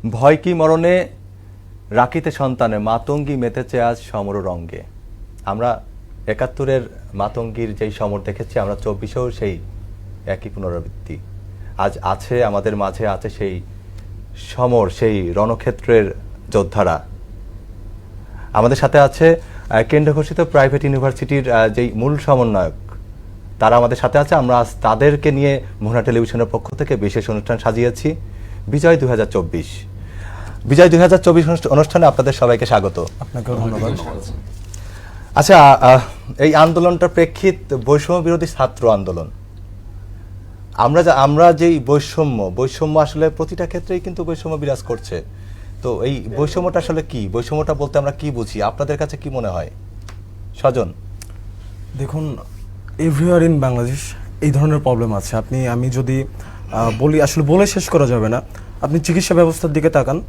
ভয় কি মরণে রাখিতে সন্তানে মাতঙ্গী মেতেছে আজ সমর রঙ্গে। আমরা ৭১-এর মাতঙ্গীর যেই সমর দেখেছি, আমরা ২৪-এও সেই একই পুনরাবৃত্তি আজ আছে, আমাদের মাঝে আছে সেই সমর, সেই রণক্ষেত্রের যোদ্ধারা। আমাদের সাথে আছে কেন্দ্র ঘোষিত প্রাইভেট ইউনিভার্সিটির যেই মূল সমন্বয়ক, তারা আমাদের সাথে আছে। আমরা আজ তাদেরকে নিয়ে মোহনা টেলিভিশনের পক্ষ থেকে বিশেষ অনুষ্ঠান সাজিয়েছি, বিজয় ২০২৪। বিজয় ২০২৪ অনুষ্ঠানে আপনাদের সবাইকে স্বাগত। আপনাকে ধন্যবাদ। আচ্ছা, এই আন্দোলনটার প্রেক্ষিত বৈষম্য বিরোধী ছাত্র আন্দোলন। আমরা যেই বৈষম্য আসলে প্রতিটা ক্ষেত্রেই কিন্তু বৈষম্য বিরাজ করছে। তো এই বৈষম্যটা আসলে কি? বৈষম্যটা বলতে আমরা কি বুঝি? আপনাদের কাছে কি মনে হয়? স্বজন, দেখুন, এভরিওয়ার ইন বাংলাদেশ এই ধরনের প্রবলেম আছে। আমি যদি বলি, আসলে বলে শেষ করা যাবে না। আপনি চিকিৎসা ব্যবস্থার দিকে তাকান,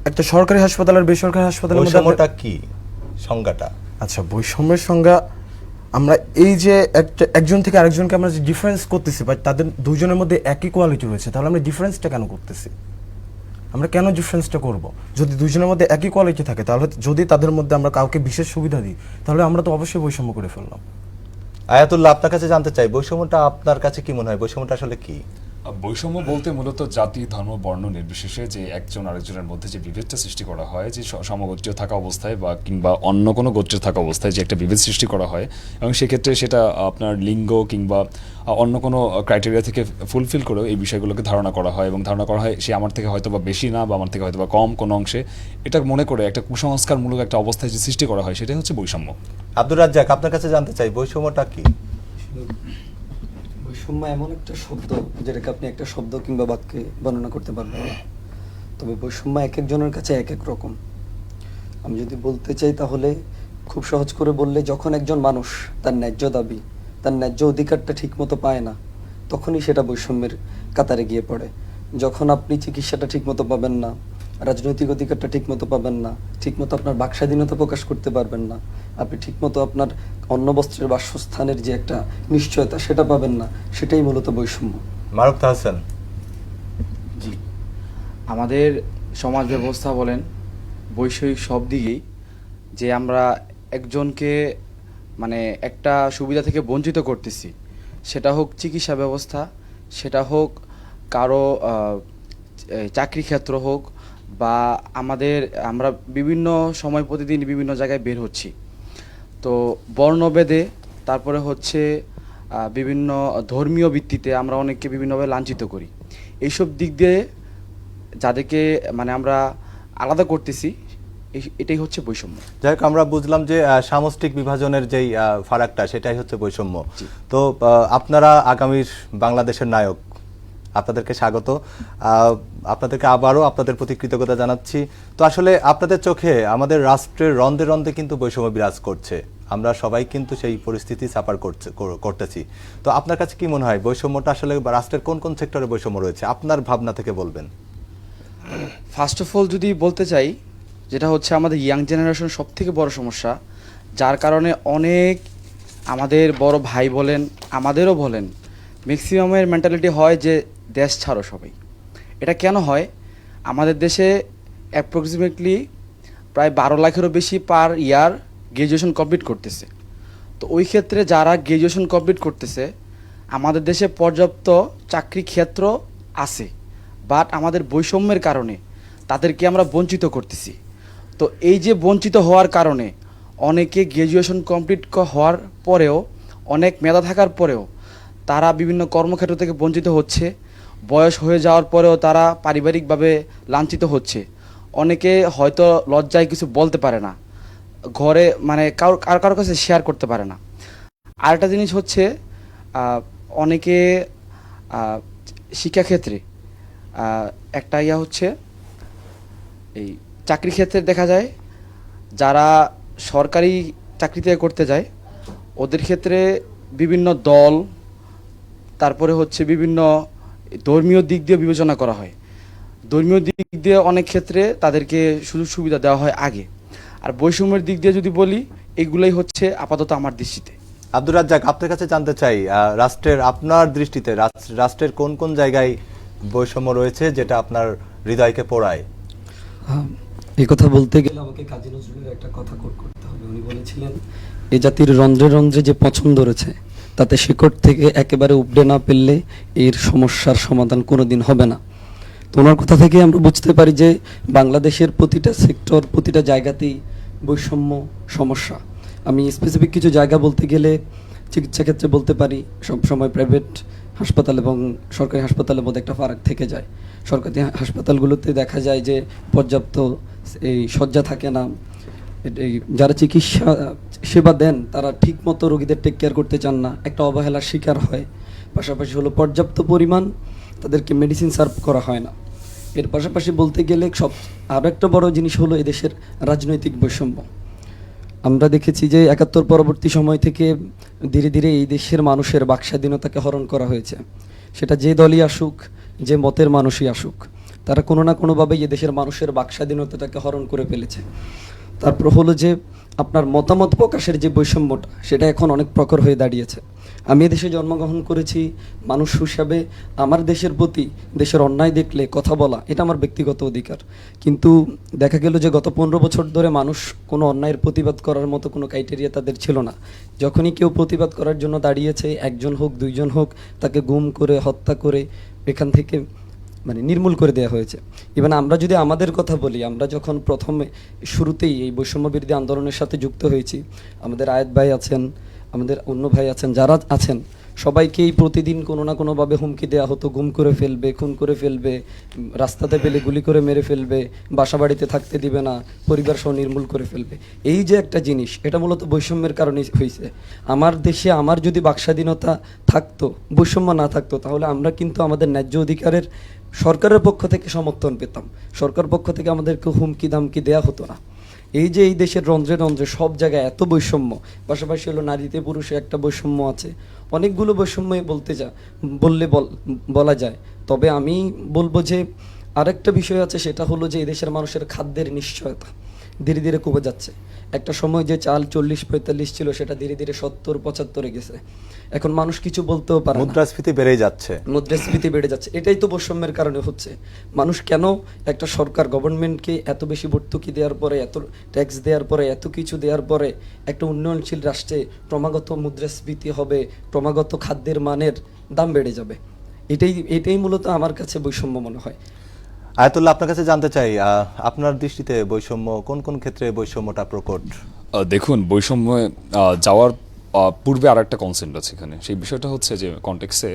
একটা সরকারি হাসপাতাল আর বেসরকারি হাসপাতালের মধ্যে বৈষম্যটা কি সংজ্ঞাটা? আচ্ছা, বৈষম্যের সংজ্ঞা, আমরা এই যে একজন থেকে আরেকজনকে আমরা যে ডিফারেন্স করতেছি, বা তাদের দুইজনের মধ্যে একই কোয়ালিটি রয়েছে, তাহলে আমরা ডিফারেন্সটা কেন করতেছি? আমরা কেন ডিফারেন্সটা করব? যদি দুইজনের মধ্যে একই কোয়ালিটি থাকে, তাহলে যদি তাদের মধ্যে আমরা কাউকে বিশেষ সুবিধা দিই, তাহলে আমরা তো অবশ্যই বৈষম্য করে ফেললাম। আয়াতুল্লাহ, আপনার কাছে জানতে চাই, বৈষম্যটা আপনার কাছে কি মনে হয়? বৈষম্যটা আসলে কি? বৈষম্য বলতে মূলত জাতি, ধর্ম, বর্ণ নির্বিশেষে যে একজন আরেকজনের মধ্যে যে বিভেদটা সৃষ্টি করা হয়, যে সমগোত্রীয় থাকা অবস্থায় বা কিংবা অন্য কোনো গোত্রে থাকা অবস্থায় যে একটা বিভেদ সৃষ্টি করা হয়, এবং সেক্ষেত্রে সেটা আপনার লিঙ্গ কিংবা অন্য কোনো ক্রাইটেরিয়া থেকে ফুলফিল করেও এই বিষয়গুলোকে ধারণা করা হয়, এবং ধারণা করা হয় সে আমার থেকে হয়তো বা বেশি না, বা আমার থেকে হয়তো বা কম কোনো অংশে, এটা মনে করে একটা কুসংস্কারমূলক একটা অবস্থায় যে সৃষ্টি করা হয়, সেটাই হচ্ছে বৈষম্য। আব্দুর রাজ্জাক, আপনার কাছে জানতে চাই, বৈষম্যটা কি? বৈষম্য এমন একটা শব্দ যেটাকে আপনি একটা শব্দ কিংবা বাক্যে বর্ণনা করতে পারবেন না। তবে বৈষম্য এক একজনের কাছে এক এক রকম। আমি যদি বলতে চাই, তাহলে খুব সহজ করে বললে, যখন একজন মানুষ তার ন্যায্য দাবি, তার ন্যায্য অধিকারটা ঠিকমতো পায় না, তখনই সেটা বৈষম্যের কাতারে গিয়ে পড়ে। যখন আপনি চিকিৎসাটা ঠিকমতো পাবেন না, রাজনৈতিক অধিকারটা ঠিকমতো পাবেন না, ঠিকমতো আপনার বাকস্বাধীনতা প্রকাশ করতে পারবেন না, আপনি ঠিকমতো আপনার অন্ন বস্ত্রের বাসস্থানের যে একটা নিশ্চয়তা, সেটা পাবেন না, সেটাই মূলত বৈষম্য। মারুফ তাহসান। জি, আমাদের সমাজ ব্যবস্থা বলেন, বৈষয়িক সব দিকেই যে আমরা একজনকে মানে একটা সুবিধা থেকে বঞ্চিত করতেছি, সেটা হোক চিকিৎসা ব্যবস্থা, সেটা হোক কারো চাকরি ক্ষেত্র হোক, বা আমরা বিভিন্ন সময় প্রতিদিন বিভিন্ন জায়গায় বের হচ্ছি, তো বর্ণভেদে, তারপরে হচ্ছে বিভিন্ন ধর্মীয় ভিত্তিতে আমরা অনেককে বিভিন্নভাবে লাঞ্ছিত করি। এইসব দিক দিয়ে যাদেরকে মানে আমরা আলাদা করতেছি, এটাই হচ্ছে বৈষম্য। যাই হোক, আমরা বুঝলাম যে সামষ্টিক বিভাজনের যেই ফারাকটা, সেটাই হচ্ছে বৈষম্য। তো আপনারা আগামীর বাংলাদেশের নায়ক, আপনাদেরকে স্বাগত। আপনাদেরকে আবারও আপনাদের প্রতি কৃতজ্ঞতা জানাচ্ছি। তো আসলে আপনাদের চোখে আমাদের রাষ্ট্রের রন্ধে রন্ধে কিন্তু বৈষম্য বিরাজ করছে, আমরা সবাই কিন্তু সেই পরিস্থিতি সাফার করতেছি। তো আপনার কাছে কি মনে হয়, বৈষম্যটা আসলে রাষ্ট্রের কোন কোন সেক্টরে বৈষম্য রয়েছে? আপনার ভাবনা থেকে বলবেন। ফার্স্ট অফ অল যদি বলতে চাই, যেটা হচ্ছে আমাদের ইয়াং জেনারেশন সব থেকে বড় সমস্যা, যার কারণে অনেক আমাদের বড় ভাই বলেন, আমাদেরও বলেন, ম্যাক্সিমামের মেন্টালিটি হয় যে দেশ ছাড়ো সবাই। এটা কেন হয়? আমাদের দেশে অ্যাপ্রক্সিমেটলি প্রায় ১২ লাখেরও বেশি পার ইয়ার গ্র্যাজুয়েশন কমপ্লিট করতেছে। তো ওই ক্ষেত্রে যারা গ্র্যাজুয়েশন কমপ্লিট করতেছে, আমাদের দেশে পর্যাপ্ত চাকরি ক্ষেত্র আছে, বাট আমাদের বৈষম্যের কারণে তাদেরকে আমরা বঞ্চিত করতেছি। তো এই যে বঞ্চিত হওয়ার কারণে অনেকে গ্র্যাজুয়েশন কমপ্লিট হওয়ার পরেও, অনেক মেধা থাকার পরেও তারা বিভিন্ন কর্মক্ষেত্র থেকে বঞ্চিত হচ্ছে। বয়স হয়ে যাওয়ার পরেও তারা পারিবারিকভাবে লাঞ্ছিত হচ্ছে। অনেকে হয়তো লজ্জায় কিছু বলতে পারে না, ঘরে মানে কারোর কাছে শেয়ার করতে পারে না। আরেকটা জিনিস হচ্ছে, অনেকে শিক্ষাক্ষেত্রে একটা হচ্ছে এই চাকরি ক্ষেত্রে দেখা যায়, যারা সরকারি চাকরিতে করতে যায়, ওদের ক্ষেত্রে বিভিন্ন দল, তারপরে হচ্ছে বিভিন্ন ধর্মীয় দিক দিয়ে বিবেচনা করা হয়। ধর্মীয় দিক দিয়ে অনেক ক্ষেত্রে তাদেরকে সুযোগ সুবিধা দেওয়া হয় আগে। আর বৈষম্যের দিক দিয়ে যদি বলি, এগুলোই হচ্ছে আপাতত আমার দৃষ্টিতে। আব্দুর রাজ্জাক, আপনার কাছে জানতে চাই, রাষ্ট্রের আপনার দৃষ্টিতে রাষ্ট্রের কোন কোন জায়গায় বৈষম্য রয়েছে, যেটা আপনার হৃদয়কে পোড়ায়। এই কথা বলতে গেলে আমাকে কাজী নজরুলের একটা কথা কোট করতে হবে। উনি বলেছিলেন, এ জাতির রন্ধ্রে রন্ধ্রে যে পছন্দ রয়েছে তাতে শিকড় থেকে একেবারে উপড়ে না ফেললে এর সমস্যার সমাধান কোনোদিন হবে না। তো ওনার কথা থেকে আমরা বুঝতে পারি যে বাংলাদেশের প্রতিটা সেক্টর, প্রতিটা জায়গাতেই বৈষম্য সমস্যা। আমি স্পেসিফিক কিছু জায়গা বলতে গেলে চিকিৎসা ক্ষেত্রে বলতে পারি, সবসময় প্রাইভেট হাসপাতাল এবং সরকারি হাসপাতালের মধ্যে একটা ফারাক থেকে যায়। সরকারি হাসপাতালগুলোতে দেখা যায় যে পর্যাপ্ত এই শয্যা থাকে না, এই যারা চিকিৎসা সেবা দেন তারা ঠিক মতো রোগীদের টেক কেয়ার করতে চান না, একটা অবহেলার শিকার হয়। পাশাপাশি হলো পর্যাপ্ত পরিমাণ তাদেরকে মেডিসিন সার্ভ করা হয় না। এর পাশাপাশি বলতে গেলে আরও একটা বড় জিনিস হলো এদেশের রাজনৈতিক বৈষম্য। আমরা দেখেছি যে ৭১ পরবর্তী সময় থেকে ধীরে ধীরে এই দেশের মানুষের বাকস্বাধীনতাকে হরণ করা হয়েছে। সেটা যে দলই আসুক, যে মতের মানুষই আসুক, তারা কোনো না কোনোভাবেই এই দেশের মানুষের বাকস্বাধীনতাটাকে হরণ করে ফেলেছে। তারপর হলো যে আপনার মতামত প্রকাশের যে বৈষম্যটা, সেটা এখন অনেক প্রখর হয়ে দাঁড়িয়েছে। আমি দেশে জন্মগ্রহণ করেছি, মানুষ হিসাবে আমার দেশের প্রতি দেশের অন্যায় দেখলে কথা বলা এটা আমার ব্যক্তিগত অধিকার। কিন্তু দেখা গেল যে গত ১৫ বছর ধরে মানুষ কোনো অন্যায়ের প্রতিবাদ করার মতো কোনো ক্রাইটেরিয়া তাদের ছিল না। যখনই কেউ প্রতিবাদ করার জন্য দাঁড়িয়েছে, একজন হোক দুইজন হোক, তাকে গুম করে হত্যা করে এখান থেকে নির্মূল করে দেওয়া হয়েছে। ইভেন আমরা যদি আমাদের কথা বলি, আমরা যখন প্রথমে শুরুতেই এই বৈষম্য বিরোধী আন্দোলনের সাথে যুক্ত হয়েছি, আমাদের আয়েত ভাই আছেন, আমাদের অন্য ভাই আছেন, যারা আছেন সবাইকেই প্রতিদিন কোনো না কোনোভাবে হুমকি দেওয়া হতো, গুম করে ফেলবে, খুন করে ফেলবে, রাস্তাতে পেলে গুলি করে মেরে ফেলবে, বাসা বাড়িতে থাকতে দিবে না, পরিবার সহ নির্মূল করে ফেলবে। এই যে একটা জিনিস, এটা মূলত বৈষম্যের কারণে হয়েছে। আমার দেশে আমার যদি বাকস্বাধীনতা থাকতো, বৈষম্য না থাকতো, তাহলে আমরা কিন্তু আমাদের ন্যায্য অধিকারের সরকারের পক্ষ থেকে সমর্থন পেতাম। সরকার পক্ষ থেকে আমাদেরকে হুমকি দামকি দেওয়া হতো না। এই যে এই দেশের রন্ধ্রে রন্ধ্রে সব জায়গায় এত বৈষম্য, পাশাপাশি হলো নারীতে পুরুষে একটা বৈষম্য আছে, অনেকগুলো বৈষম্যই বলা যায়। তবে আমি বলবো যে আরেকটা বিষয় আছে, সেটা হলো যে এই দেশের মানুষের খাদ্যের নিশ্চয়তা ধীরে ধীরে কমে যাচ্ছে। একটা সময় যে চাল ৪০-৪৫ ছিল, সেটা ধীরে ধীরে ৭০-৭৫ গেছে। এখন মানুষ কিছু বলতেও পারে না, মুদ্রাস্ফীতি বেড়েই যাচ্ছে। মুদ্রাস্ফীতি বেড়ে যাচ্ছে। এটাই তো বৈষম্যের কারণে হচ্ছে। মানুষ কেন একটা সরকার গভর্নমেন্টকে এত বেশি ভর্তুকি দেওয়ার পরে, এত ট্যাক্স দেওয়ার পরে, এত কিছু দেওয়ার পরে একটা উন্নয়নশীল রাষ্ট্রে ক্রমাগত মুদ্রাস্ফীতি হবে, ক্রমাগত খাদ্যের মানের দাম বেড়ে যাবে। এটাই মূলত আমার কাছে বৈষম্য মনে হয়। আয়াতুল্লাহ, আপনার কাছে জানতে চাই, আপনার দৃষ্টিতে বৈষম্য কোন কোন ক্ষেত্রে বৈষম্যটা প্রকট? দেখুন, বৈষম্য যাওয়ার পূর্বে আর একটা কনসেপ্ট আছে এখানে। সেই বিষয়টা হচ্ছে যে কনটেক্সে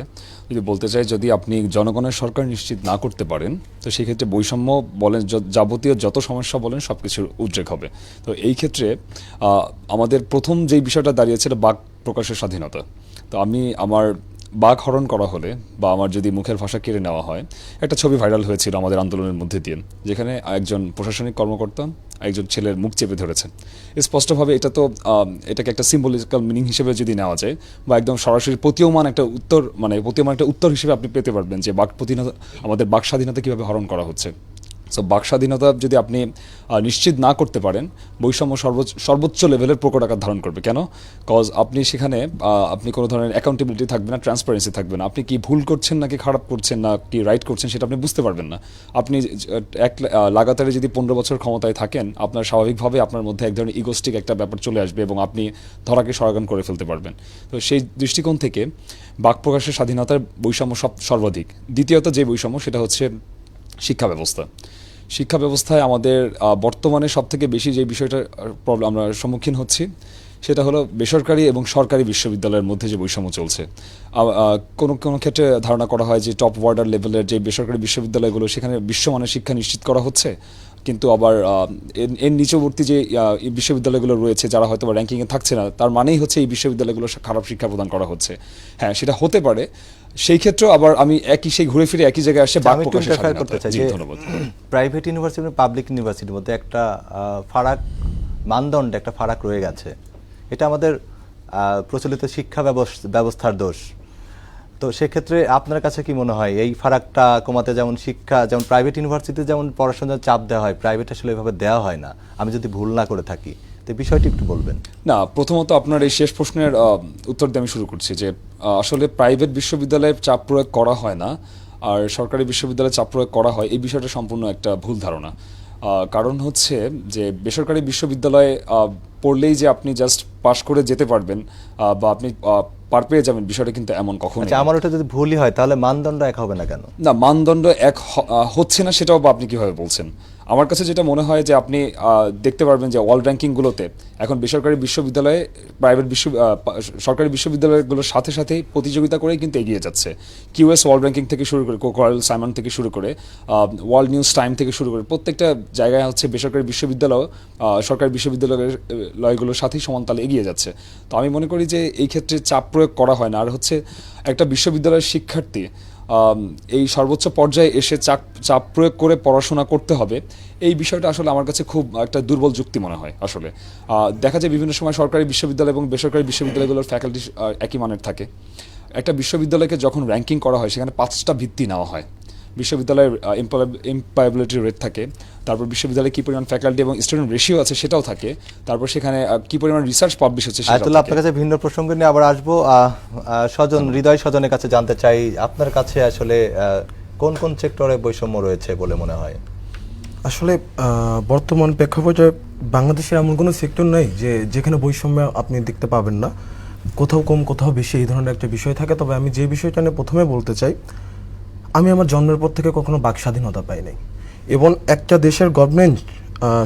যদি বলতে চাই, যদি আপনি জনগণের সরকার নিশ্চিত না করতে পারেন, তো সেই ক্ষেত্রে বৈষম্য বলেন, যাবতীয় যত সমস্যা বলেন সব কিছুর উদ্রেক হবে। তো এই ক্ষেত্রে আমাদের প্রথম যেই বিষয়টা দাঁড়িয়েছে বাক প্রকাশের স্বাধীনতা। তো আমি আমার বাক হরণ করা হলে বা আমার যদি মুখের ভাষা কেড়ে নেওয়া হয়, একটা ছবি ভাইরাল হয়েছিল আমাদের আন্দোলনের মধ্যে দিয়ে, যেখানে একজন প্রশাসনিক কর্মকর্তা একজন ছেলের মুখ চেপে ধরেছেন। স্পষ্টভাবে এটাকে একটা সিম্বলিক্যাল মিনিং হিসেবে যদি নেওয়া যায়, বা একদম সরাসরি প্রতীয়মান একটা উত্তর হিসেবে আপনি পেতে পারবেন যে আমাদের বাক স্বাধীনতা কীভাবে হরণ করা হচ্ছে। সো বাক স্বাধীনতা যদি আপনি নিশ্চিত না করতে পারেন, বৈষম্য সর্বোচ্চ লেভেলের প্রকট আকার ধারণ করবে। কেন? কজ আপনি সেখানে আপনি কোনো ধরনের অ্যাকাউন্টেবিলিটি থাকবে না, ট্রান্সপারেন্সি থাকবে না। আপনি কি ভুল করছেন নাকি খারাপ করছেন না কি রাইট করছেন সেটা আপনি বুঝতে পারবেন না। আপনি লাগাতারে যদি ১৫ বছর ক্ষমতায় থাকেন, আপনার স্বাভাবিকভাবে আপনার মধ্যে এক ধরনের ইগোস্টিক একটা ব্যাপার চলে আসবে এবং আপনি ধরাকে সরাগান করে ফেলতে পারবেন। তো সেই দৃষ্টিকোণ থেকে বাক প্রকাশের স্বাধীনতার বৈষম্য সর্বাধিক। দ্বিতীয়ত যে বৈষম্য, সেটা হচ্ছে শিক্ষা ব্যবস্থা। শিক্ষা ব্যবস্থায় আমাদের বর্তমানে সবথেকে বেশি যে বিষয়টার প্রবলেম আমরা সম্মুখীন হচ্ছি, সেটা হলো বেসরকারি এবং সরকারি বিশ্ববিদ্যালয়ের মধ্যে যে বৈষম্য চলছে। কোনো কোনো ক্ষেত্রে ধারণা করা হয় যে টপ ওয়ার্ডার লেভেলের যে বেসরকারি বিশ্ববিদ্যালয়গুলো, সেখানে বিশ্বমানের শিক্ষা নিশ্চিত করা হচ্ছে, কিন্তু আবার এর নিচবর্তী যে বিশ্ববিদ্যালয়গুলো রয়েছে, যারা হয়তো বা র্যাঙ্কিংয়ে থাকছে না, তার মানেই হচ্ছে এই বিশ্ববিদ্যালয়গুলো খারাপ শিক্ষা প্রদান করা হচ্ছে। হ্যাঁ, সেটা হতে পারে। সেই ক্ষেত্রে আবার আমি ঘুরে ফিরে একই জায়গায় আসে বাক প্রকাশের স্বাধীনতা। ধন্যবাদ। প্রাইভেট ইউনিভার্সিটি এবং পাবলিক ইউনিভার্সিটির মধ্যে একটা ফারাক, মানদণ্ডে একটা ফারাক রয়ে গেছে। এটা আমাদের প্রচলিত শিক্ষা ব্যবস্থার দোষ। তো সেক্ষেত্রে আপনার কাছে কি মনে হয়, এই ফারাকটা কমাতে যেমন প্রাইভেট ইউনিভার্সিটিতে যেমন পড়াশোনার চাপ দেওয়া হয়, প্রাইভেট আসলে এভাবে দেওয়া হয় না, আমি যদি ভুল না করে থাকি, তো বিষয়টি একটু বলবেন? না, প্রথমত আপনার এই শেষ প্রশ্নের উত্তর দিয়ে আমি শুরু করছি যে আসলে প্রাইভেট বিশ্ববিদ্যালয়ে চাপ প্রয়োগ করা হয় না। আর সরকারি বিশ্ববিদ্যালয়ে চাপ প্রয়োগ করা হয়, এই বিষয়টা সম্পূর্ণ একটা ভুল ধারণা। কারণ হচ্ছে যে বেসরকারি বিশ্ববিদ্যালয়ে পড়লেই যে আপনি জাস্ট পাশ করে যেতে পারবেন বা আপনি পার পেয়ে যাবেন, বিষয়টা কিন্তু এমন কখনো আচ্ছা, আমার ওটা যদি ভুলই হয় তাহলে মানদণ্ড এক হবে না কেন? না, মানদণ্ড এক হচ্ছে না সেটাও বা আপনি কিভাবে বলছেন? আমার কাছে যেটা মনে হয় যে আপনি দেখতে পারবেন যে ওয়ার্ল্ড র্যাঙ্কিংগুলোতে এখন বেসরকারি বিশ্ববিদ্যালয়ে সরকারি বিশ্ববিদ্যালয়গুলোর সাথে সাথেই প্রতিযোগিতা করেই কিন্তু এগিয়ে যাচ্ছে। কিউএস ওয়ার্ল্ড র্যাঙ্কিং থেকে শুরু করে, কোকারেল সাইমন থেকে শুরু করে, ওয়ার্ল্ড নিউজ টাইম থেকে শুরু করে প্রত্যেকটা জায়গায় হচ্ছে বেসরকারি বিশ্ববিদ্যালয় সরকারি বিশ্ববিদ্যালয়গুলোর সাথেই সমান তালে এগিয়ে যাচ্ছে। তো আমি মনে করি যে এই ক্ষেত্রে চাপ প্রয়োগ করা হয় না। আর হচ্ছে একটা বিশ্ববিদ্যালয়ের শিক্ষার্থী এই সর্বোচ্চ পর্যায়ে এসে চাপ প্রয়োগ করে পড়াশোনা করতে হবে, এই বিষয়টা আসলে আমার কাছে খুব একটা দুর্বল যুক্তি মনে হয়। আসলে দেখা যায় বিভিন্ন সময় সরকারি বিশ্ববিদ্যালয় এবং বেসরকারি বিশ্ববিদ্যালয়গুলোর ফ্যাকাল্টি একই মানের থাকে। একটা বিশ্ববিদ্যালয়কে যখন র্যাঙ্কিং করা হয় সেখানে 5টা ভিত্তি নেওয়া হয়। বিশ্ববিদ্যালয়ের এমপ্লয়াবিলিটি রেট থাকে, তারপর বিশ্ববিদ্যালয়ে কী পরিমাণ ফ্যাকাল্টি এবং স্টুডেন্ট রেশিও আছে সেটাও থাকে, তারপর সেখানে কী পরিমাণ রিসার্চ পাবলিশ হচ্ছে সেটাও আয়াতুল্লাহ, থাকে। আপনার কাছে ভিন্ন প্রসঙ্গ নিয়ে আবার আসবো। হৃদয় স্বজনের কাছে জানতে চাই, আপনার কাছে আসলে কোন কোন সেক্টরে বৈষম্য রয়েছে বলে মনে হয়? আসলে বর্তমান প্রেক্ষাপটে বাংলাদেশের এমন কোনো সেক্টর নেই যেখানে বৈষম্য আপনি দেখতে পাবেন না। কোথাও কম কোথাও বেশি এই ধরনের একটা বিষয় থাকে। তবে আমি যে বিষয়টা নিয়ে প্রথমে বলতে চাই, আমি আমার জন্মের পর থেকে কখনো বাক স্বাধীনতা পাই নাই। এবং একটা দেশের গভর্নমেন্ট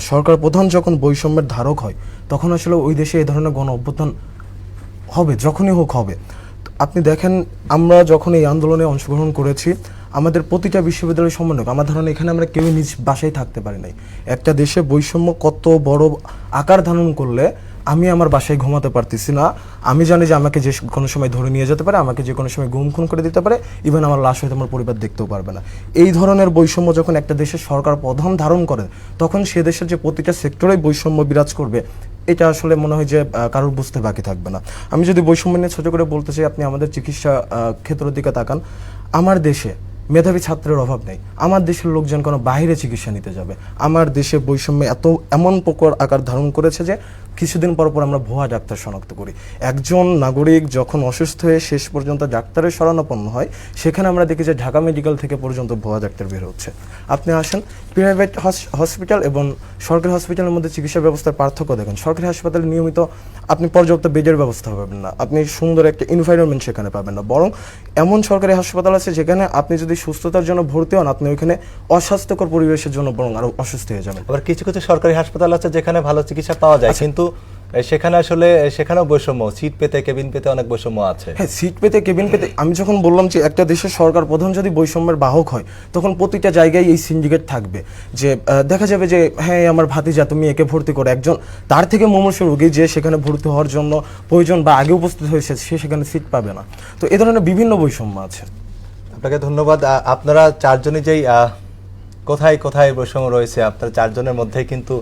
সরকার প্রধান যখন বৈষম্যের ধারক হয় তখন আসলে ওই দেশে এই ধরনের গণ অভ্যুত্থান হবে, যখনই হোক হবে। আপনি দেখেন, আমরা যখন এই আন্দোলনে অংশগ্রহণ করেছি, আমাদের প্রতিটা বিশ্ববিদ্যালয়ের সমন্বয়ক, আমার ধারণা এখানে আমরা কেউই নিজ বাসায় থাকতে পারি নাই। একটা দেশে বৈষম্য কত বড় আকার ধারণ করলে আমি আমার বাসায় ঘুমাতে পারতেছি না। আমি জানি যে আমাকে যে কোনো সময় ধরে নিয়ে যেতে পারে, আমাকে যে কোনো সময় গুম খুন করে দিতে পারে, ইভেন আমার লাশ হয়তো আমার পরিবার দেখতেও পারবে না। এই ধরনের বৈষম্য যখন একটা দেশের সরকার প্রধান ধারণ করে, তখন সে দেশের যে প্রতিটা সেক্টরেই বৈষম্য বিরাজ করবে, এটা আসলে মনে হয় যে কারোর বুঝতে বাকি থাকবে না। আমি যদি বৈষম্য নিয়ে ছোট করে বলতে চাই, আপনি আমাদের চিকিৎসা ক্ষেত্রের দিকে তাকান। আমার দেশে মেধাবী ছাত্রের অভাব নেই। আমার দেশের লোকজন কোনো বাইরে চিকিৎসা নিতে যাবে। আমার দেশে বৈষম্য এমন প্রকার আকার ধারণ করেছে যে কিছুদিন পর পর আমরা ভুয়া ডাক্তার শনাক্ত করি। একজন নাগরিক যখন অসুস্থ হয়ে শেষ পর্যন্ত ডাক্তারের শরণাপন্ন হয়, সেখানে আমরা দেখি যে ঢাকা মেডিকেল থেকে পর্যন্ত ভুয়া ডাক্তার বের হচ্ছে। আপনি আসেন প্রাইভেট হসপিটাল এবং সরকারি হসপিটালের মধ্যে চিকিৎসা ব্যবস্থার পার্থক্য দেখেন। সরকারি হাসপাতালে নিয়মিত আপনি পর্যাপ্ত বেডের ব্যবস্থা পাবেন না, আপনি সুন্দর একটা এনভায়রনমেন্ট সেখানে পাবেন না। বরং এমন সরকারি হাসপাতাল আছে যেখানে আপনি যদি সুস্থতার জন্য ভর্তি হন, আপনি ওইখানে অস্বাস্থ্যকর পরিবেশের জন্য বরং আরো অসুস্থ হয়ে যাবেন। আবার কিছু কিছু সরকারি হাসপাতাল আছে যেখানে ভালো চিকিৎসা পাওয়া যায়, কিন্তু সেখানে আসলে সেখানেও বৈষম্য, সিট পেতে কেবিন পেতে অনেক বৈষম্য আছে। হ্যাঁ, সিট পেতে কেবিন পেতে, আমি যখন বললাম যে একটা দেশের সরকার প্রধান যদি বৈষম্যের বাহক হয়, তখন প্রতিটা জায়গায় এই সিন্ডিকেট থাকবে যে দেখা যাবে যে হ্যাঁ আমার ভাতিজা, তুমি একে ভর্তি করো। একজন তার থেকে মুমূর্ষু রোগী যে সেখানে ভর্তি হওয়ার জন্য প্রয়োজন বা আগে উপস্থিত হয়েছে, সে সেখানে সিট পাবে না। তো এ ধরনের বিভিন্ন বৈষম্য আছে। আপনাকে ধন্যবাদ। আপনারা চারজনই যেই কোথায় কোথায় বৈষম্য রয়েছে, আপনারা চারজনের মধ্যেই কিন্তু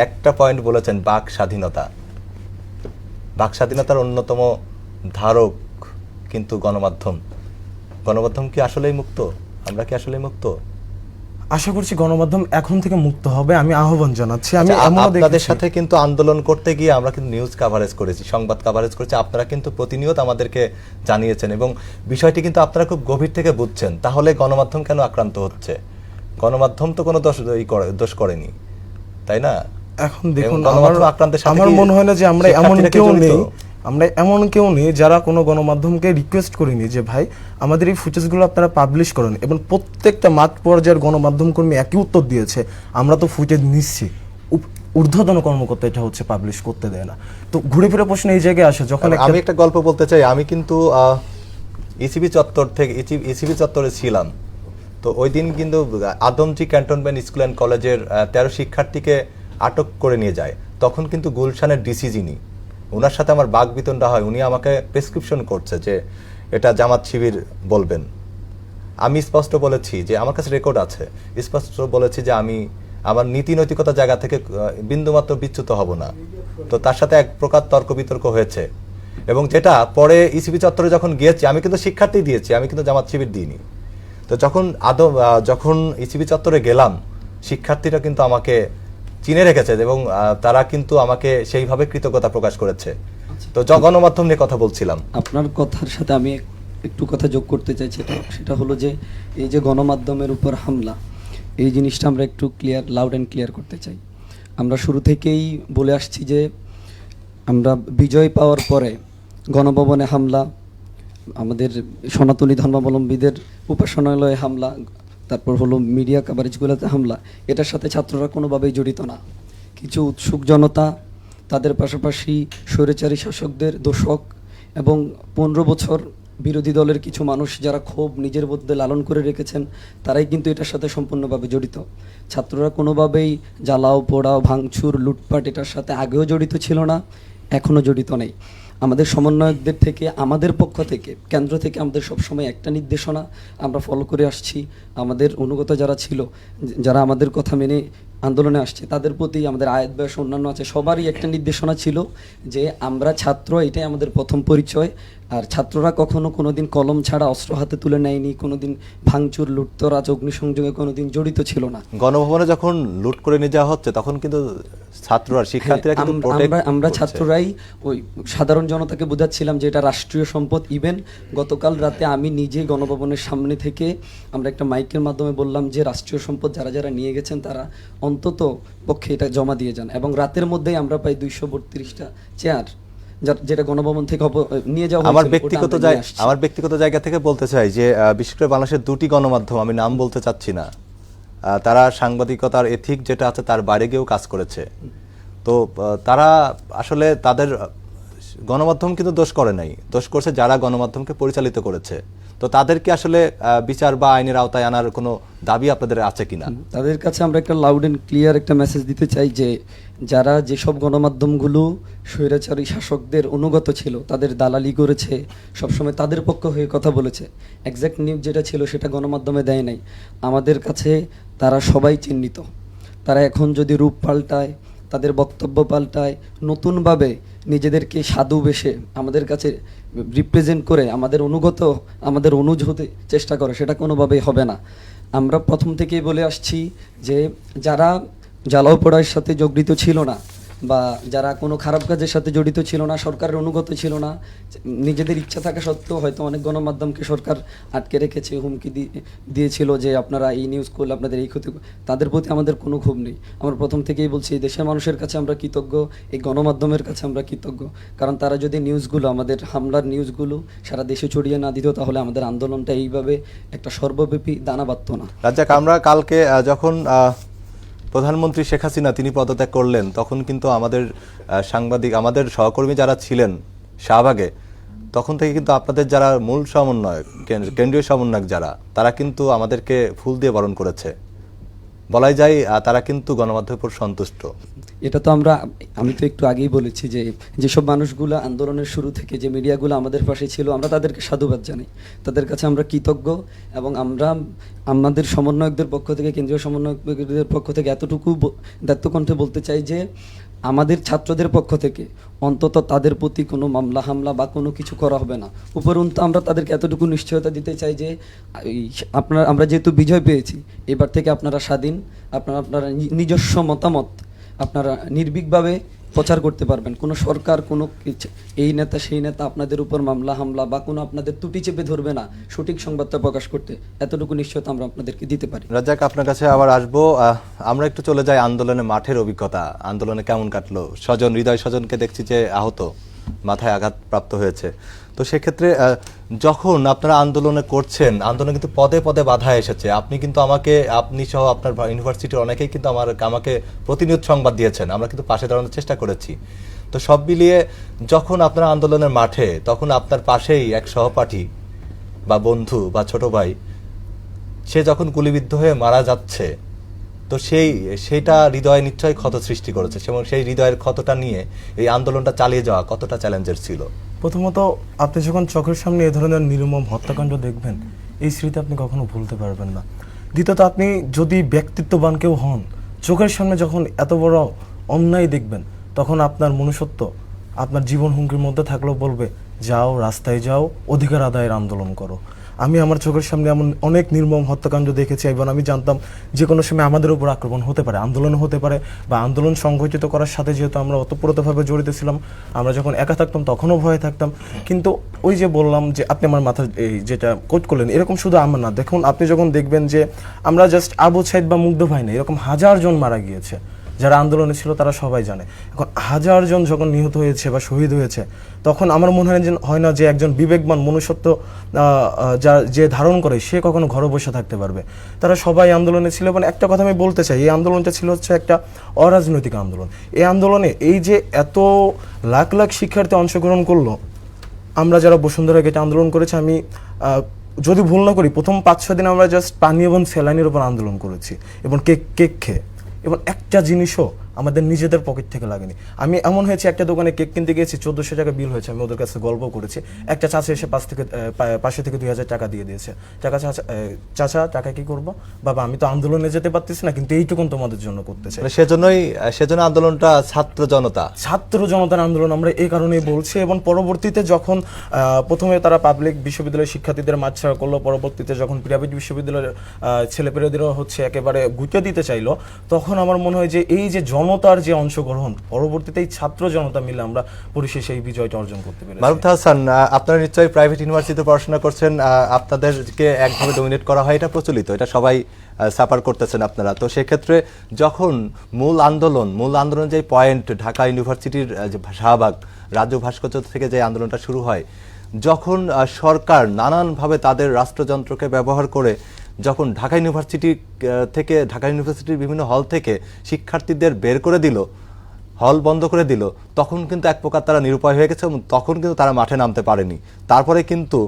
একটা পয়েন্ট বলেছেন, বাক স্বাধীনতা। বাক স্বাধীনতার অন্যতম ধারক কিন্তু গণমাধ্যম। গণমাধ্যম কি আসলেই মুক্ত? আমরা কি আসলেই মুক্ত? আশা করছি গণমাধ্যম এখন থেকে মুক্ত হবে, আমি আহ্বান জানাচ্ছি। আমি আপনাদের সাথে কিন্তু আন্দোলন করতে গিয়ে আমরা কিন্তু নিউজ কাভারেজ করেছি, সংবাদ কাভারেজ করেছি। আপনারা কিন্তু প্রতিনিয়ত আমাদেরকে জানিয়েছেন এবং বিষয়টি কিন্তু আপনারা খুব গভীর থেকে বুঝছেন। তাহলে গণমাধ্যম কেন আক্রান্ত হচ্ছে? গণমাধ্যম তো কোনো দোষ করেনি, তাই না? এখন দেখুন, আমার মনে হয় না যে আমরা এমন কেউ নেই যারা কোনো গণমাধ্যমকে রিকোয়েস্ট করিনি যে ভাই আমাদের এই ফুটেজগুলো আপনারা পাবলিশ করেন। এবং প্রত্যেকটা মাঠ পর্যায়ের গণমাধ্যম কর্মী একই উত্তর দিয়েছে, আমরা তো ফুটেজ নিচ্ছি, ঊর্ধ্বতন কর্মকর্তা এটা হচ্ছে পাবলিশ করতে দেয় না। তো ঘুরে ফিরে প্রশ্ন এই জায়গায় আসে, যখন আমি একটা গল্প বলতে চাই। আমি কিন্তু ইসিবি চত্বরে ছিলাম। তো ওই দিন কিন্তু আদমজি ক্যান্টনমেন্ট স্কুল অ্যান্ড কলেজের 13 শিক্ষার্থীকে আটক করে নিয়ে যায়। তখন কিন্তু গুলশানের ডিসি যিনি, ওনার সাথে আমার বাকবিতণ্ডা হয়। উনি আমাকে প্রেসক্রিপশন করছে যে এটা জামাত শিবির বলবেন। আমি স্পষ্ট বলেছি যে আমার কাছে রেকর্ড আছে, স্পষ্ট বলেছি যে আমি আমার নীতি নৈতিকতা জায়গা থেকে বিন্দুমাত্র বিচ্যুত হব না। তো তার সাথে এক প্রকার তর্ক বিতর্ক হয়েছে এবং যেটা পরে ইসিবি চত্বরে যখন গিয়েছি, আমি কিন্তু শিক্ষার্থী দিয়েছি, আমি কিন্তু জামাত শিবির দিইনি। তো যখন ইসিবি চত্বরে গেলাম, শিক্ষার্থীরা কিন্তু আমাকে চিনে রেখেছে এবং তারা কিন্তু আমাকে সেইভাবে কৃতজ্ঞতা প্রকাশ করেছে। তো গণমাধ্যম নিয়ে কথা বলছিলাম। আপনার কথার সাথে আমি একটু কথা যোগ করতে চাইছি, সেটা হলো যে এই যে গণমাধ্যমের উপর হামলা, এই জিনিসটা আমরা একটু লাউড অ্যান্ড ক্লিয়ার করতে চাই। আমরা শুরু থেকেই বলে আসছি যে আমরা বিজয় পাওয়ার পরে গণভবনে হামলা, আমাদের সনাতনী ধর্মাবলম্বীদের উপাসনালয়ে হামলা, তারপর হলো মিডিয়া কাভারেজগুলোতে হামলা, এটার সাথে ছাত্ররা কোনোভাবেই জড়িত না। কিছু উৎসুক জনতা, তাদের পাশাপাশি স্বৈরাচারী শাসকদের দোষক এবং 15 বছর বিরোধী দলের কিছু মানুষ যারা ক্ষোভ নিজের মধ্যে লালন করে রেখেছেন, তারাই কিন্তু এটার সাথে সম্পূর্ণভাবে জড়িত। ছাত্ররা কোনোভাবেই জ্বালাও পোড়াও ভাঙচুর লুটপাট এটার সাথে আগেও জড়িত ছিল না, এখনও জড়িত নেই। আমাদের সমন্বয়কদের থেকে, আমাদের পক্ষ থেকে, কেন্দ্র থেকে আমাদের সবসময় একটা নির্দেশনা আমরা ফলো করে আসছি। আমাদের অনুগত যারা ছিল, যারা আমাদের কথা মেনে আন্দোলনে আসছে, তাদের প্রতি আমাদের আয়াত বয়স অন্যান্য আছে, সবারই একটা নির্দেশনা ছিল যে আমরা ছাত্র, এটাই আমাদের প্রথম পরিচয়। আর ছাত্ররা কখনো কোনোদিন কলম ছাড়া অস্ত্র হাতে তুলে নেয়নি, কোনোদিন ভাঙচুর লুটতরাজ অগ্নিসংযোগে কোনোদিন জড়িত ছিল না। গণভবনে যখন লুট করে নিয়ে যাওয়া হচ্ছে তখন কিন্তু ছাত্ররা, শিক্ষার্থীরা কিন্তু আমরা ছাত্ররাই ওই সাধারণ জনতাকে বোঝাচ্ছিলাম যে এটা রাষ্ট্রীয় সম্পদ। ইভেন গতকাল রাতে আমি নিজে গণভবনের সামনে থেকে আমরা একটা মাইকের মাধ্যমে বললাম যে রাষ্ট্রীয় সম্পদ যারা যারা নিয়ে গেছেন তারা অন্তত পক্ষে এটা জমা দিয়ে যান। এবং রাতের মধ্যেই আমরা প্রায় 232টা চেয়ার যেটা গণভবন থেকে নিয়ে যাওয়া আমার ব্যক্তিগত জায়গা থেকে বলতে চাই যে বিশেষ করে বাংলাদেশের দুটি গণমাধ্যম, আমি নাম বলতে চাচ্ছি না, তারা সাংবাদিকতার এথিক যেটা আছে তার বাইরে গিয়েও কাজ করেছে। তো তারা আসলে তাদের গণমাধ্যম কিন্তু দোষ করে নাই, দোষ করছে যারা গণমাধ্যমকে পরিচালিত করেছে। তো তাদেরকে আসলে বিচার বা আইনের আওতায় আনার কোনো দাবি আপনাদের আছে কিনা? তাদের কাছে আমরা একটা লাউড অ্যান্ড ক্লিয়ার একটা মেসেজ দিতে চাই যে যারা যেসব গণমাধ্যমগুলো স্বৈরাচারী শাসকদের অনুগত ছিল, তাদের দালালি করেছে, সবসময় তাদের পক্ষ হয়ে কথা বলেছে, এক্স্যাক্ট নিউজ যেটা ছিল সেটা গণমাধ্যমে দেয় নাই, আমাদের কাছে তারা সবাই চিহ্নিত। তারা এখন যদি রূপ পাল্টায়, তাদের বক্তব্য পাল্টায়, নতুনভাবে নিজেদেরকে সাধু বেশে আমাদের কাছে রিপ্রেজেন্ট করে আমাদের অনুগত, আমাদের অনুজ হতে চেষ্টা করে, সেটা কোনোভাবেই হবে না। আমরা প্রথম থেকেই বলে আসছি যে যারা জ্বালাও পোড়ার সাথে জড়িত ছিল না বা যারা কোনো খারাপ কাজের সাথে জড়িত ছিল না, সরকারের অনুগত ছিল না, নিজেদের ইচ্ছা থাকা সত্ত্বেও হয়তো অনেক গণমাধ্যমকে সরকার আটকে রেখেছে, হুমকি দিয়েছিল যে আপনারা এই নিউজ করলে আপনাদের এই ক্ষতি, তাদের প্রতি আমাদের কোনো ক্ষোভ নেই। আমরা প্রথম থেকেই বলছি দেশের মানুষের কাছে আমরা কৃতজ্ঞ, এই গণমাধ্যমের কাছে আমরা কৃতজ্ঞ, কারণ তারা যদি নিউজগুলো, আমাদের হামলার নিউজগুলো সারা দেশে ছড়িয়ে না দিত তাহলে আমাদের আন্দোলনটা এইভাবে একটা সর্বব্যাপী দানা বাঁধত না। রাজ্জাক, আমরা কালকে যখন প্রধানমন্ত্রী শেখ হাসিনা তিনি পদত্যাগ করলেন তখন কিন্তু আমাদের সাংবাদিক, আমাদের সহকর্মী যারা ছিলেন শাহবাগে, তখন থেকে কিন্তু আপনাদের যারা মূল সমন্বয়ক, কেন্দ্রীয় সমন্বয়ক যারা, তারা কিন্তু আমাদেরকে ফুল দিয়ে বরণ করেছে। বলাই যায় তারা কিন্তু গণমাধ্যমের উপর সন্তুষ্ট। এটা তো আমি তো একটু আগেই বলেছি যে যেসব মানুষগুলো আন্দোলনের শুরু থেকে, যে মিডিয়াগুলো আমাদের পাশে ছিল, আমরা তাদেরকে সাধুবাদ জানাই, তাদের কাছে আমরা কৃতজ্ঞ। এবং আমরা আমাদের সমন্বয়কদের পক্ষ থেকে, কেন্দ্রীয় সমন্বয়কদের পক্ষ থেকে এতটুকু দায়িত্বকণ্ঠে বলতে চাই যে আমাদের ছাত্রদের পক্ষ থেকে অন্তত তাদের প্রতি কোনো মামলা হামলা বা কোনো কিছু করা হবে না। উপরন্তু আমরা তাদেরকে এতটুকু নিশ্চয়তা দিতে চাই যে আমরা যেহেতু বিজয় পেয়েছি, এবার থেকে আপনারা স্বাধীন, আপনারা নিজস্ব মতামত আপনারা নির্ভীকভাবে প্রচার করতে পারবেন। কোনো সরকার, কোনো এই নেতা সেই নেতা আপনাদের উপর মামলা হামলা বা কোনো আপনাদের ত্রুটি চেপে ধরবে না সঠিক সংবাদটা প্রকাশ করতে, এতটুকু নিশ্চয়তা আমরা আপনাদেরকে দিতে পারি। রাজ্জাক, আপনার কাছে আবার আসবো। আমরা একটু চলে যাই আন্দোলনে, মাঠের অভিজ্ঞতা, আন্দোলনে কেমন কাটলো? হৃদয় স্বজনকে দেখছি যে আহত, মাথায় আঘাতপ্রাপ্ত হয়েছে। তো সেক্ষেত্রে যখন আপনারা আন্দোলনে করছেন, আন্দোলনে কিন্তু পদে পদে বাধা এসেছে। আপনি সহ আপনার ইউনিভার্সিটির অনেকেই কিন্তু আমাকে প্রতিনিয়ত সংবাদ দিয়েছেন, আমরা কিন্তু পাশে দাঁড়ানোর চেষ্টা করেছি। তো সব মিলিয়ে যখন আপনারা আন্দোলনের মাঠে, তখন আপনার পাশেই এক সহপাঠী বা বন্ধু বা ছোট ভাই, সে যখন গুলিবিদ্ধ হয়ে মারা যাচ্ছে, তো সেইটা হৃদয়ে নিশ্চয়ই ক্ষত সৃষ্টি করেছে। এবং সেই হৃদয়ের ক্ষতটা নিয়ে এই আন্দোলনটা চালিয়ে যাওয়া কতটা চ্যালেঞ্জের ছিল? প্রথমত, আপনি যখন চোখের সামনে এ ধরনের নির্মম হত্যাকাণ্ড দেখবেন, এই স্মৃতি আপনি কখনো ভুলতে পারবেন না। দ্বিতীয়ত, আপনি যদি ব্যক্তিত্ববান কেউ হন, চোখের সামনে যখন এত বড় অন্যায় দেখবেন, তখন আপনার মনুষ্যত্ব আপনার জীবন হুমকির মধ্যে থাকলেও বলবে যাও, রাস্তায় যাও, অধিকার আদায়ের আন্দোলন করো। আমি আমার চোখের সামনে এমন অনেক নির্মম হত্যাকাণ্ড দেখেছি এবং আমি জানতাম যে কোনো সময় আমাদের উপর আক্রমণ হতে পারে, আন্দোলন হতে পারে, বা আন্দোলন সংগঠিত করার সাথে যেহেতু আমরা ওতপ্রোতভাবে জড়িত ছিলাম, আমরা যখন একা থাকতাম তখনও ভয়ে থাকতাম। কিন্তু ওই যে বললাম যে আপনি আমার মাথায় এই যেটা কোট করলেন, এরকম শুধু আমার না, দেখুন আপনি যখন দেখবেন যে আমরা জাস্ট আবু সাইদ বা মুগ্ধ ভাই না, এরকম হাজার জন মারা গিয়েছে, যারা আন্দোলনে ছিল তারা সবাই জানে। এখন হাজার জন যখন নিহত হয়েছে বা শহীদ হয়েছে, তখন আমার মনে হয় না যে একজন বিবেকবান মনুষ্যত্ব যে ধারণ করে সে কখনো ঘরে বসে থাকতে পারবে। তারা সবাই আন্দোলনে ছিল এবং একটা কথা আমি বলতে চাই, এই আন্দোলনটা ছিল হচ্ছে একটা অরাজনৈতিক আন্দোলন। এই আন্দোলনে এই যে এত লাখ লাখ শিক্ষার্থী অংশগ্রহণ করলো, আমরা যারা বসুন্ধরা গেটে আন্দোলন করেছি, আমি যদি ভুল না করি প্রথম 5-6 দিন আমরা জাস্ট পানি এবং স্যালাইনের উপর আন্দোলন করেছি এবং কেক খেয়ে, এবং একটা জিনিসও আমাদের নিজেদের পকেট থেকে লাগেনি। আমি এমন হয়েছে একটা দোকানে কেক কিনতে গিয়েছি, 1400 টাকা বিল হয়েছে, আমি ওদের কাছে গল্প করেছি, একটা চাচা এসে পাশে থেকে 2000 টাকা দিয়ে দিয়েছে। চাচা টাকা কি করবো বাবা, আমি তো আন্দোলনে যেতে পারতেছি না, কিন্তু এইটুকুন তোমাদের জন্য করতে চাই। মানে সেজন্য আন্দোলনটা ছাত্র জনতার আন্দোলন আমরা এই কারণেই বলছি। এবং পরবর্তীতে যখন প্রথমে তারা পাবলিক বিশ্ববিদ্যালয়ের শিক্ষার্থীদের মাঝছাড়া করলো, পরবর্তীতে যখন প্রাইভেট বিশ্ববিদ্যালয়ের ছেলেপেলেদেরও হচ্ছে একেবারে গুটিয়ে দিতে চাইলো, তখন আমার মনে হয় যে এই যে জনতার যে অংশগ্রহণ, পরবর্তীতে এই ছাত্র জনতা মিলে আমরা পরিশেষে এই বিজয়টা অর্জন করতে পেরেছি। মারুফ হাসান, আপনারা নিশ্চয়ই প্রাইভেট ইউনিভার্সিটিতে পড়াশোনা করছেন, আপনাদেরকে একভাবে ডমিনেট করা হয়, এটা প্রচলিত, এটা সবাই সাফার করতেছেন আপনারা। তো সেক্ষেত্রে যখন মূল আন্দোলন যে পয়েন্ট ঢাকা ইউনিভার্সিটির যে শাহবাগ রাজ্য ভাস্কর্য থেকে যে আন্দোলনটা শুরু হয়, যখন সরকার নানানভাবে তাদের রাষ্ট্রযন্ত্রকে ব্যবহার করে যখন ঢাকা ইউনিভার্সিটির বিভিন্ন হল থেকে শিক্ষার্থীদের বের করে দিল, হল বন্ধ করে দিল, তখন কিন্তু এক প্রকার তারা নিরুপায় হয়ে গেছে এবং তখন কিন্তু তারা মাঠে নামতে পারেনি। তারপরে কিন্তু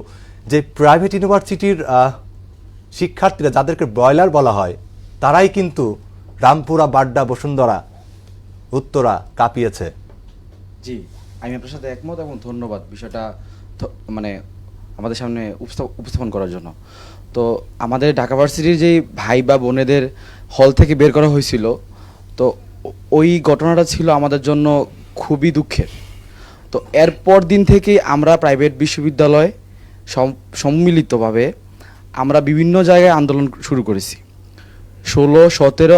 যে প্রাইভেট ইউনিভার্সিটির শিক্ষার্থীরা, যাদেরকে ব্রয়লার বলা হয়, তারাই কিন্তু রামপুরা, বাড্ডা, বসুন্ধরা, উত্তরা কাঁপিয়েছে। জি, আমি আপনার সাথে একমত এবং ধন্যবাদ বিষয়টা মানে আমাদের সামনে উপস্থাপন করার জন্য। তো আমাদের ঢাকা ভার্সিটির যেই ভাই বা বোনেদের হল থেকে বের করা হয়েছিল, তো ওই ঘটনাটা ছিল আমাদের জন্য খুবই দুঃখের। তো এরপর দিন থেকেই আমরা প্রাইভেট বিশ্ববিদ্যালয় সম্মিলিতভাবে আমরা বিভিন্ন জায়গায় আন্দোলন শুরু করেছি। 16, 17,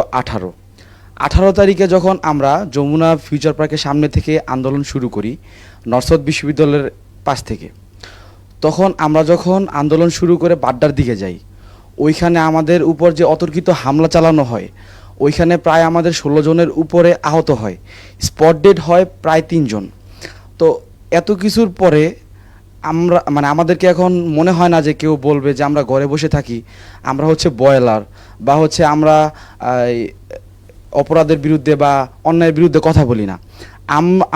18 তারিখে যখন আমরা যমুনা ফিউচার পার্কের সামনে থেকে আন্দোলন শুরু করি, নর্থ সাউথ বিশ্ববিদ্যালয়ের পাশ থেকে, তখন আমরা যখন আন্দোলন শুরু করে বাড্ডার দিকে যাই, ওইখানে আমাদের উপর যে অতর্কিত হামলা চালানো হয়, ওইখানে প্রায় আমাদের 16 জনের উপরে আহত হয়, স্পট ডেড হয় প্রায় 3 জন। তো এত কিছুর পরে আমাদেরকে এখন মনে হয় না যে কেউ বলবে যে আমরা ঘরে বসে থাকি, আমরা হচ্ছে বয়লার বা হচ্ছে আমরা অপরাধের বিরুদ্ধে বা অন্যায়ের বিরুদ্ধে কথা বলি না।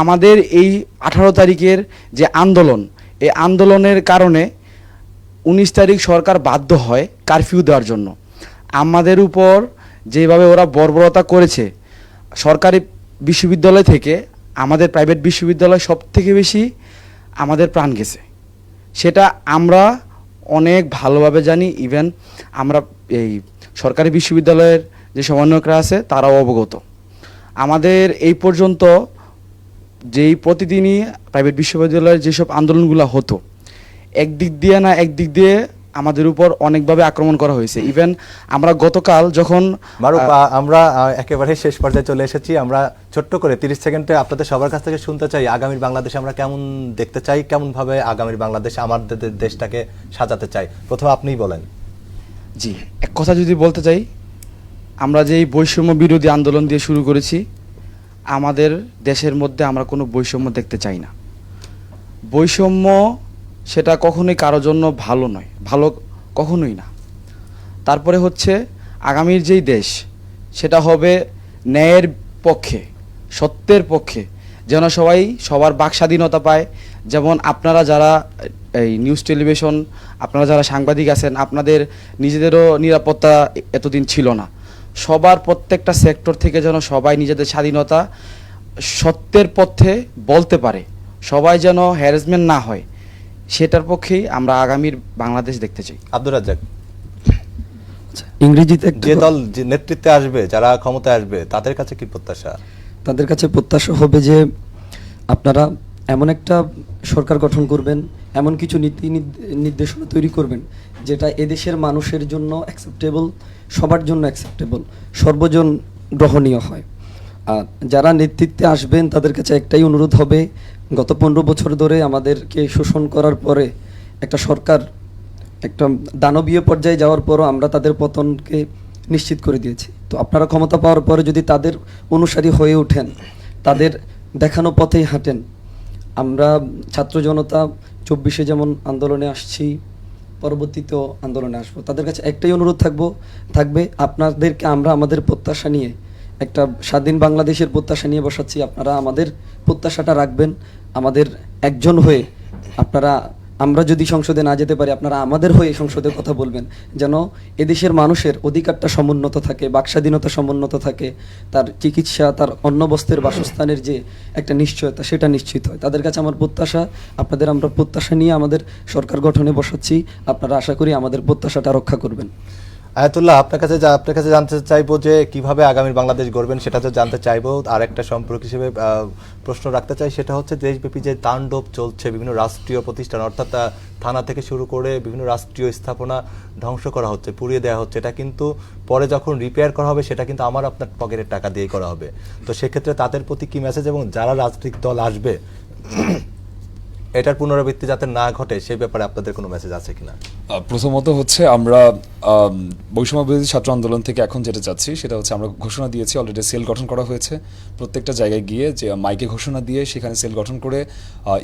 আমাদের এই 18 তারিখের যে আন্দোলন, এই আন্দোলনের কারণে 19 তারিখ সরকার বাধ্য হয় কারফিউ দেওয়ার জন্য। আমাদের উপর যেভাবে ওরা বর্বরতা করেছে, সরকারি বিশ্ববিদ্যালয় থেকে আমাদের প্রাইভেট বিশ্ববিদ্যালয় সব থেকে বেশি আমাদের প্রাণ গেছে, সেটা আমরা অনেক ভালোভাবে জানি। ইভেন আমরা এই সরকারি বিশ্ববিদ্যালয়ের যে সমন্বয়করা আছে তারাও অবগত। আমাদের এই পর্যন্ত যেই প্রতিদিনই প্রাইভেট বিশ্ববিদ্যালয়ের যেসব আন্দোলনগুলো হতো, একদিক দিয়ে আমাদের উপর অনেকভাবে আক্রমণ করা হয়েছে। ইভেন আমরা গতকাল যখন আমরা একেবারে শেষ পর্যায়ে চলে এসেছি, আমরা ছোট্ট করে 30 সেকেন্ডে আপনাদের সবার কাছ থেকে শুনতে চাই, আগামীর বাংলাদেশ আমরা কেমন দেখতে চাই, কেমন ভাবে আগামীর বাংলাদেশ আমাদের দেশটাকে সাজাতে চাই। প্রথমে আপনিই বলেন। জি, এক কথা যদি বলতে চাই, আমরা যে এই বৈষম্য বিরোধী আন্দোলন দিয়ে শুরু করেছি, আমাদের দেশের মধ্যে আমরা কোনো বৈষম্য দেখতে চাই না। বৈষম্য সেটা কখনোই কারোর জন্য ভালো নয়, ভালো কখনোই না। তারপরে হচ্ছে আগামীর যেই দেশ, সেটা হবে ন্যায়ের পক্ষে, সত্যের পক্ষে, যেন সবাই সবার বাক স্বাধীনতা পায়। যেমন আপনারা যারা এই নিউজ টেলিভিশন, আপনারা যারা সাংবাদিক আছেন, আপনাদের নিজেদেরও নিরাপত্তা এতদিন ছিল না। সবার প্রত্যেকটা সেক্টর থেকে যেন সবাই নিজেদের স্বাধীনতা সত্যের পথে বলতে পারে, সবাই যেন হ্যারাসমেন্ট না হয়, সেটার পক্ষেই আমরা আগামীর বাংলাদেশ দেখতে চাই। আব্দুর রাজ্জাক, ইংরেজিতে যে দল যে নেতৃত্বে আসবে, যারা ক্ষমতায় আসবে, তাদের কাছে কি প্রত্যাশা? তাদের কাছে প্রত্যাশা হবে যে আপনারা এমন একটা সরকার গঠন করবেন, এমন কিছু নীতি নির্দেশনা তৈরি করবেন যেটা এদেশের মানুষের জন্য অ্যাকসেপ্টেবল, সবার জন্য অ্যাকসেপ্টেবল, সর্বজন গ্রহণীয় হয়। আর যারা নেতৃত্বে আসবেন তাদের কাছে একটাই অনুরোধ হবে, গত 15 বছর ধরে আমাদেরকে শোষণ করার পরে একটা সরকার একটা দানবীয় পর্যায়ে যাওয়ার পরও আমরা তাদের পতনকে নিশ্চিত করে দিয়েছি। তো আপনারা ক্ষমতা পাওয়ার পরে যদি তাদের অনুসারী হয়ে ওঠেন, তাদের দেখানো পথেই হাঁটেন, আমরা ছাত্র জনতা 24-এ যেমন আন্দোলনে আসছি, পরবর্তীতেও আন্দোলনে আসবো। তাদের কাছে একটাই অনুরোধ থাকবে, আপনাদেরকে আমরা আমাদের প্রত্যাশা নিয়ে, একটা স্বাধীন বাংলাদেশের প্রত্যাশা নিয়ে বসাচ্ছি, আপনারা আমাদের প্রত্যাশাটা রাখবেন, আমাদের একজন হয়ে আপনারা, আমরা যদি সংসদে না যেতে পারি আপনারা আমাদের হয়ে সংসদে কথা বলবেন, যেন এদেশের মানুষের অধিকারটা সমুন্নত থাকে, বাকস্বাধীনতা সমুন্নত থাকে, তার চিকিৎসা, তার অন্ন বস্ত্রের, বাসস্থানের যে একটা নিশ্চয়তা সেটা নিশ্চিত হয়। তাদের কাছে আমার প্রত্যাশা, আপনাদের আমরা প্রত্যাশা নিয়ে আমাদের সরকার গঠনে বসাচ্ছি, আপনারা আশা করি আমাদের প্রত্যাশাটা রক্ষা করবেন। আয়াতুল্লাহ, আপনার কাছে জানতে চাইবো যে কিভাবে আগামীর বাংলাদেশ গড়বেন, সেটা তো জানতে চাইবো। আর একটা সম্পর্ক হিসেবে প্রশ্ন রাখতে চাই, সেটা হচ্ছে দেশব্যাপী যে তাণ্ডব চলছে, বিভিন্ন রাষ্ট্রীয় প্রতিষ্ঠান অর্থাৎ থানা থেকে শুরু করে বিভিন্ন রাষ্ট্রীয় স্থাপনা ধ্বংস করা হচ্ছে, পুড়িয়ে দেওয়া হচ্ছে, এটা কিন্তু পরে যখন রিপেয়ার করা হবে সেটা কিন্তু আমার আপনার পকেটের টাকা দিয়ে করা হবে। তো সেক্ষেত্রে তাদের প্রতি কি মেসেজ, এবং যারা রাজনৈতিক দল আসবে এটার পুনরাবৃত্তি যাতে না ঘটে সেই ব্যাপারে আপনাদের কোনো মেসেজ আছে কিনা? প্রথমত হচ্ছে আমরা বৈষম্য বিরোধী ছাত্র আন্দোলন থেকে এখন যেটা চাচ্ছি সেটা হচ্ছে, আমরা ঘোষণা দিয়েছি, অলরেডি সেল গঠন করা হয়েছে, প্রত্যেকটা জায়গায় গিয়ে যে মাইকে ঘোষণা দিয়ে সেখানে সেল গঠন করে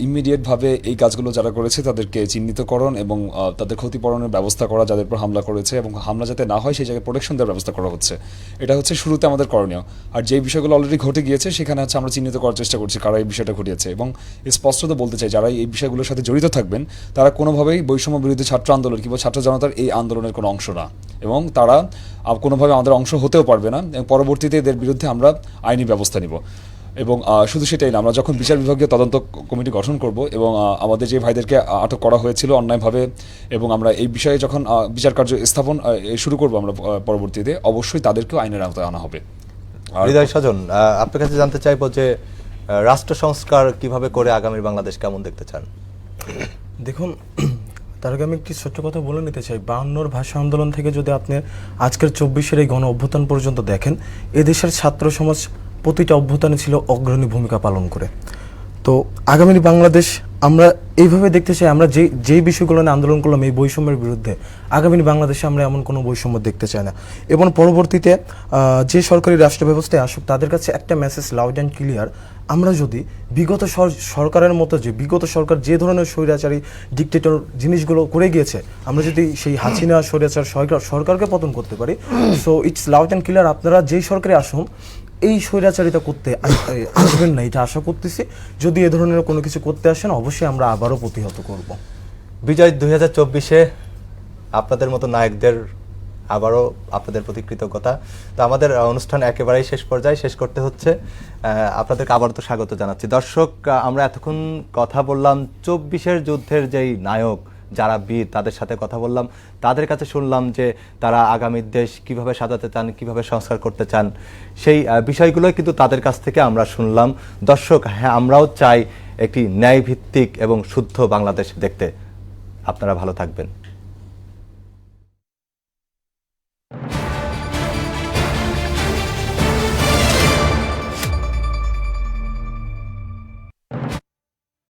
ইমিডিয়েটভাবে এই কাজগুলো যারা করেছে তাদেরকে চিহ্নিতকরণ এবং তাদের ক্ষতিপূরণের ব্যবস্থা করা, যাদের উপর হামলা করেছে, এবং হামলা যাতে না হয় সেই জায়গায় প্রোটেকশন দেওয়ার ব্যবস্থা করা হচ্ছে। এটা হচ্ছে শুরুতে আমাদের করণীয়। আর যেই বিষয়গুলো অলরেডি ঘটে গিয়েছে সেখানে হচ্ছে আমরা চিহ্নিত করার চেষ্টা করছি কারা এই বিষয়টা ঘটিয়েছে, এবং স্পষ্টত বলতে চাই যারা এই বিষয়গুলোর সাথে জড়িত থাকবেন তারা কোনোভাবেই বৈষম্য বিরোধী ছাত্র আন্দোলন কিংবা ছাত্র জনতার এই আন্দোলনের কোনো অংশ না, এবং তারা কোনোভাবে আমাদের অংশ হতেও পারবে না, এবং পরবর্তীতে এদের বিরুদ্ধে আমরা আইনি ব্যবস্থা নিব। এবং শুধু সেটাই না, আমরা যখন বিচার বিভাগীয় তদন্ত কমিটি গঠন করব এবং আমাদের যে ভাইদেরকে আটক করা হয়েছিল অন্যায়ভাবে, এবং আমরা এই বিষয়ে যখন বিচার কার্য স্থাপন শুরু করব আমরা পরবর্তীতে, অবশ্যই তাদেরকেও আইনের আওতায় আনা হবে। হৃদয় স্বজন, আপনার কাছে জানতে চাইবো যে রাষ্ট্র সংস্কার কিভাবে করে আগামীর বাংলাদেশ কেমন দেখতে চান? দেখুন, তার আগে আমি একটি ছোট্ট কথা বলে নিতে চাই। 52-র ভাষা আন্দোলন থেকে যদি আপনি আজকের 24-এর এই গণ অভ্যুত্থান পর্যন্ত দেখেন, এদেশের ছাত্র সমাজ প্রতিটা অভ্যুত্থানে ছিল অগ্রণী ভূমিকা পালন করে। তো আগামীর বাংলাদেশ আমরা এইভাবে দেখতে চাই, আমরা যেই বিষয়গুলো নিয়ে আন্দোলন করলাম এই বৈষম্যের বিরুদ্ধে, আগামীর বাংলাদেশে আমরা এমন কোনো বৈষম্য দেখতে চাই না। এবং পরবর্তীতে যে সরকারি রাষ্ট্র ব্যবস্থায় আসুক তাদের কাছে একটা মেসেজ লাউড অ্যান্ড ক্লিয়ার, আমরা যদি বিগত সরকারের মতো, যে বিগত সরকার যে ধরনের স্বৈরাচারী ডিক্টেটর জিনিসগুলো করে গিয়েছে, আমরা যদি সেই হাসিনা স্বৈরাচার সরকারকে পতন করতে পারি, so it's loud and clear, আপনারা যেই সরকারে আসুন এই স্বৈরাচারিতা করতে আসবেন না, এটা আশা করতেছি। যদি এ ধরনের কোনো কিছু করতে আসেন অবশ্যই আমরা আবারও প্রতিহত করব। বিজয় 2024-এ আপনাদের মতো নায়কদের আবারও আপনাদের প্রতি কৃতজ্ঞতা। তো আমাদের অনুষ্ঠান একেবারেই শেষ পর্যায়ে, শেষ করতে হচ্ছে। আপনাদেরকে আবারও তো স্বাগত জানাচ্ছি। দর্শক, আমরা এতক্ষণ কথা বললাম 24-এর যুদ্ধের যেই নায়ক, যারা বীর, তাদের সাথে কথা বললাম, তাদের কাছে শুনলাম যে তারা আগামীর দেশ কিভাবে সাজাতে চান, কিভাবে সংস্কার করতে চান, সেই বিষয়গুলোই কিন্তু তাদের কাছ থেকে আমরা শুনলাম। দর্শক, হ্যাঁ, আমরাও চাই একটি ন্যায়ভিত্তিক এবং শুদ্ধ বাংলাদেশ দেখতে। আপনারা ভালো থাকবেন।